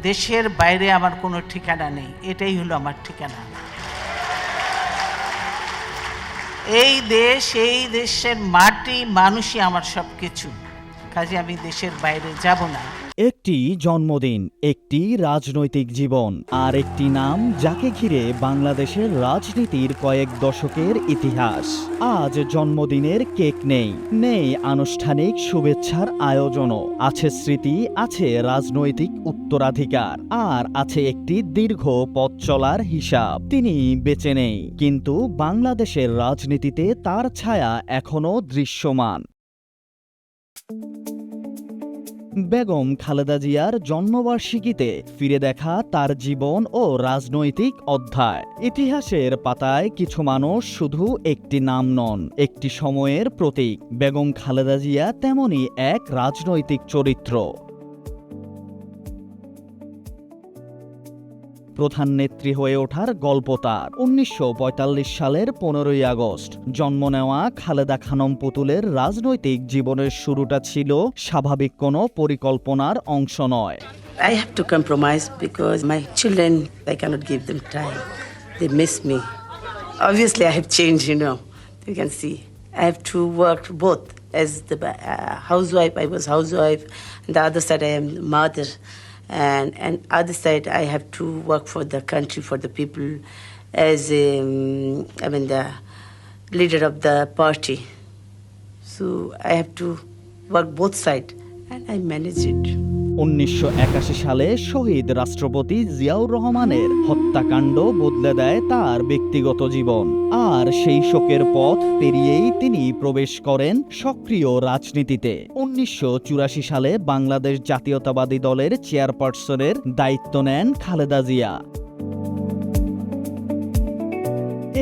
দেশের বাইরে আমার কোনো ঠিকানা নেই, এটাই হলো আমার ঠিকানা। এই দেশ, এই দেশের মাটি, মানুষই আমার সব কিছু, কাজে আমি দেশের বাইরে যাব না। একটি জন্মদিন, একটি রাজনৈতিক জীবন, আর একটি নাম যাকে ঘিরে বাংলাদেশের রাজনীতির কয়েক দশকের ইতিহাস। আজ জন্মদিনের কেক নেই আনুষ্ঠানিক শুভেচ্ছার আয়োজনও। আছে স্মৃতি, আছে রাজনৈতিক উত্তরাধিকার, আর আছে একটি দীর্ঘ পথ চলার হিসাব। তিনি বেঁচে নেই, কিন্তু বাংলাদেশের রাজনীতিতে তার ছায়া এখনো দৃশ্যমান। বেগম খালেদা জিয়ার জন্মবার্ষিকীতে ফিরে দেখা তার জীবন ও রাজনৈতিক অধ্যায়। ইতিহাসের পাতায় কিছু মানুষ শুধু একটি নাম নন, একটি সময়ের প্রতীক। বেগম খালেদা জিয়া তেমনই এক রাজনৈতিক চরিত্র। প্রধান নেত্রী হয়ে ওঠার গল্প তার। ১৯৪৫ সালের ১৫ই আগস্ট জন্ম নেওয়া খালেদা খানম পুতুলের রাজনৈতিক জীবনের শুরুটা ছিল স্বাভাবিক কোনো পরিকল্পনার অংশ নয়। I have to compromise because my children, I cannot give them time. They miss me. Obviously, I have changed, You can see. I have to work both. As the housewife, I was housewife. On the other side, I am mother. And other side, I have to work for the country, for the people, as the leader of the party. So I have to work both sides, and I manage it. ১৯৮১ সালে শহীদ রাষ্ট্রপতি জিয়াউর রহমানের হত্যাকাণ্ড বদলে দেয় তার ব্যক্তিগত জীবন, আর সেই শোকের পথ পেরিয়েই তিনি প্রবেশ করেন সক্রিয় রাজনীতিতে। ১৯৮৪ সালে বাংলাদেশ জাতীয়তাবাদী দলের চেয়ারপারসনের দায়িত্ব নেন খালেদা জিয়া।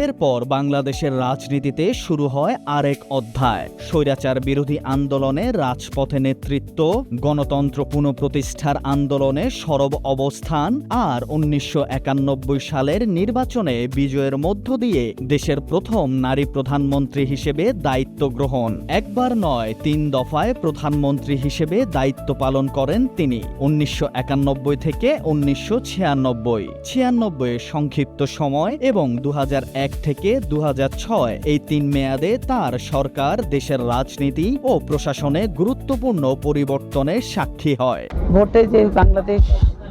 এরপর বাংলাদেশের রাজনীতিতে শুরু হয় আরেক অধ্যায়। স্বৈরাচার বিরোধী আন্দোলনে রাজপথে নেতৃত্ব, গণতন্ত্র পুনঃপ্রতিষ্ঠার আন্দোলনে সরব অবস্থান, আর ১৯৯১ সালের নির্বাচনে বিজয়ের মধ্য দিয়ে দেশের প্রথম নারী প্রধানমন্ত্রী হিসেবে দায়িত্ব গ্রহণ। একবার নয়, ৩ দফায় প্রধানমন্ত্রী হিসেবে দায়িত্ব পালন করেন তিনি। ১৯৯১ থেকে ১৯৯৬, ৯৬ সংক্ষিপ্ত সময় এবং ২০০১ থেকে ২০০৬ এই ৩ মেয়াদে তার সরকার দেশের রাজনীতি ও প্রশাসনে গুরুত্বপূর্ণ পরিবর্তনের সাক্ষী হয়। ভোটে যে বাংলাদেশ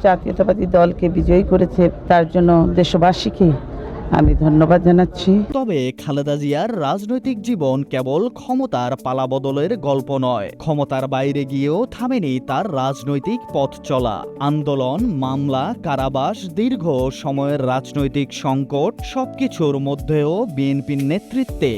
জাতীয়তাবাদী দলকে বিজয়ী করেছে তার জন্য দেশবাসীকে আমি ধন্যবাদ জানাচ্ছি। তবে খালেদা জিয়ার রাজনৈতিক জীবন কেবল ক্ষমতার পালাবদলের গল্প নয়। ক্ষমতার বাইরে গিয়েও থামেনি তার রাজনৈতিক পথ চলা। আন্দোলন, মামলা, কারাবাস, দীর্ঘ সময়ের রাজনৈতিক সংকট, সবকিছুর মধ্যেও বিএনপির নেতৃত্বে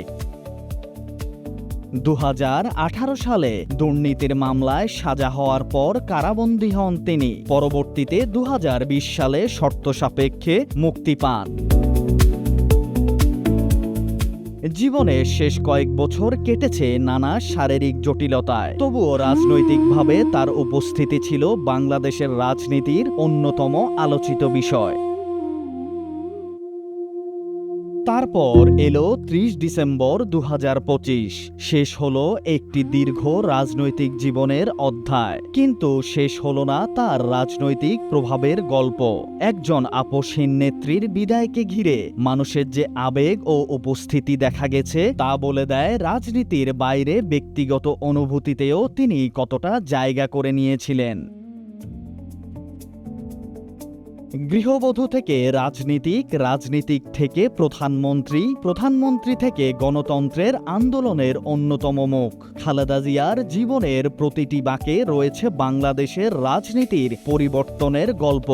২০১৮ সালে দুর্নীতির মামলায় সাজা হওয়ার পর কারাবন্দী হন তিনি। পরবর্তীতে ২০২০ সালে শর্ত সাপেক্ষে মুক্তি পান। জীবনের শেষ কয়েক বছর কেটেছে নানা শারীরিক জটিলতায়, তবুও রাজনৈতিকভাবে তার উপস্থিতি ছিল বাংলাদেশের রাজনীতির অন্যতম আলোচিত বিষয়। তারপর এলো ৩০ ডিসেম্বর ২০২৫। শেষ হলো একটি দীর্ঘ রাজনৈতিক জীবনের অধ্যায়, কিন্তু শেষ হলো না তার রাজনৈতিক প্রভাবের গল্প। একজন আপসহীন নেত্রীর বিদায়কে ঘিরে মানুষের যে আবেগ ও উপস্থিতি দেখা গেছে তা বলে দেয় রাজনীতির বাইরে ব্যক্তিগত অনুভূতিতেও তিনি কতটা জায়গা করে নিয়েছিলেন। গৃহবধূ থেকে রাজনীতিক থেকে প্রধানমন্ত্রী থেকে গণতন্ত্রের আন্দোলনের অন্যতম মুখ। খালেদা জিয়ার জীবনের প্রতিটি বাঁকে রয়েছে বাংলাদেশের রাজনীতির পরিবর্তনের গল্প।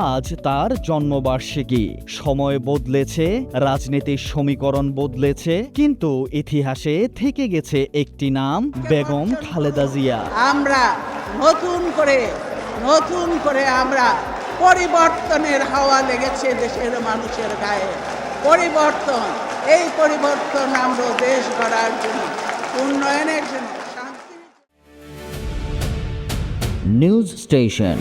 আজ তার জন্মবার্ষিকী। সময় বদলেছে, রাজনীতির সমীকরণ বদলেছে, কিন্তু ইতিহাসে থেকে গেছে একটি নাম, বেগম খালেদা জিয়া। আমরা নতুন করে আমরা পরিবর্তনের হাওয়া লেগেছে দেশের মানুষের গায়ে। এই পরিবর্তন আমরা দেশ গড়ার জন্য, উন্নয়নের জন্য, শান্তি। News station.